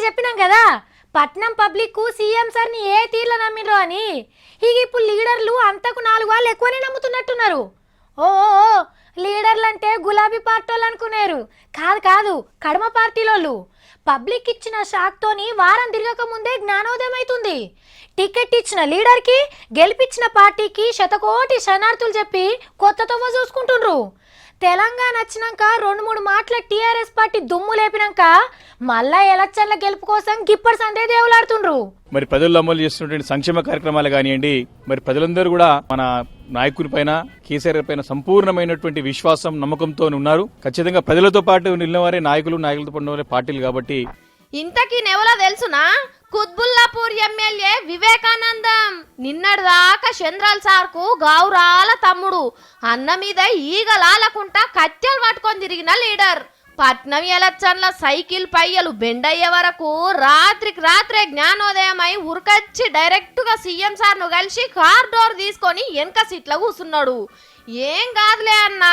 చెప్పినాం కదా పట్నం పబ్లిక్ సీఎం సార్ని ఏ తీర్ల నమ్మిండ్రో అని. ఇక ఇప్పుడు లీడర్లు అంతకు 4 వాళ్ళు ఎక్కువనే నమ్ముతున్నట్టున్నారు. ఓ లీడర్లు అంటే గులాబీ పార్టీ వాళ్ళు అనుకున్నారు. కాదు కాదు, కడమ పార్టీలోళ్ళు. పబ్లిక్ ఇచ్చిన షాక్తోని వారం తిరగక ముందే జ్ఞానోదయం అవుతుంది. టికెట్ ఇచ్చిన లీడర్కి గెలిపించిన పార్టీకి శతకోటి శనార్థులు చెప్పి కొత్త తవ్వ చూసుకుంటుండ్రు. తెలంగాణ వచ్చినాక 2-3 మాటల టీఆర్ఎస్ పార్టీ దుమ్ము లేపినాక మళ్ళా ఎలక్షన్ల గెలుపు కోసం గిప్పటి సందే దేవులాడుతుండ్రు. మరి ప్రజల్లో అమలు చేస్తున్నటువంటి సంక్షేమ కార్యక్రమాలు కానివ్వండి, మరి ప్రజలందరూ కూడా మన నాయకుని పైన కేసీఆర్ పైన సంపూర్ణమైనటువంటి విశ్వాసం నమ్మకంతో ఉన్నారు. ఖచ్చితంగా ప్రజలతో పాటు నిలినవారే నాయకులతో పాటు పార్టీలు కాబట్టి. ఇంతకీ నెవలో తెలుసునా? కుత్బుల్లాపూర్ ఎమ్మెల్యే వివేకానందం. నిన్నటిదాకా చంద్రాల్ సార్కు గౌరాల తమ్ముడు. అన్న మీద ఈగలాలకుంటా కత్తెలు పట్టుకొని తిరిగిన లీడర్. పట్నం ఎలక్షన్ల సైకిల్ పయ్యలు బెండయ్యే వరకు రాత్రికి రాత్రే జ్ఞానోదయమై ఉరకచ్చి డైరెక్ట్గా సీఎం సార్ను కలిసి కార్ డోర్ తీసుకొని వెనక సీట్లో కూర్చున్నాడు. ఏం కాదులే అన్న,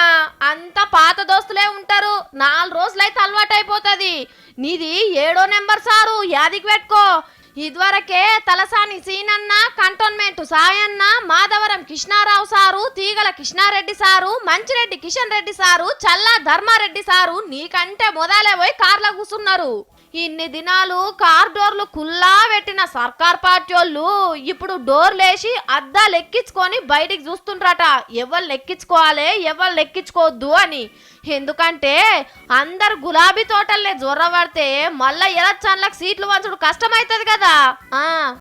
అంత పాత దోస్తులే ఉంటారు. 4 రోజులైతే అలవాటైపోతుంది. నీది 7వ నెంబర్ సారు, యాదికి పెట్టుకో. ఇదివరకే తలసాని సీనన్న, కంటోన్మెంట్ సాయన్న, మాధవరం కృష్ణారావు సారు, తీగల కృష్ణారెడ్డి సారు, మంచిరెడ్డి కిషన్ రెడ్డి సారు, చల్లా ధర్మారెడ్డి సారు నీకంటే మొదలే పోయి కార్లో కూర్చున్నారు. ఇన్ని దినాలు కార్ డోర్లు కుల్లా పెట్టిన సర్కార్ పార్టీ వాళ్ళు ఇప్పుడు డోర్లేసి అద్దాలు ఎక్కించుకొని బయటికి చూస్తుండ్రట. ఎవరు లెక్కించుకోవాలి, ఎవరు లెక్కించుకోవద్దు అని. ఎందుకంటే అందరు గులాబీ తోటల్నే జొర్ర పడితే మళ్ళా ఎలక్షన్లకు సీట్లు వంచడం కష్టమవుతుంది కదా.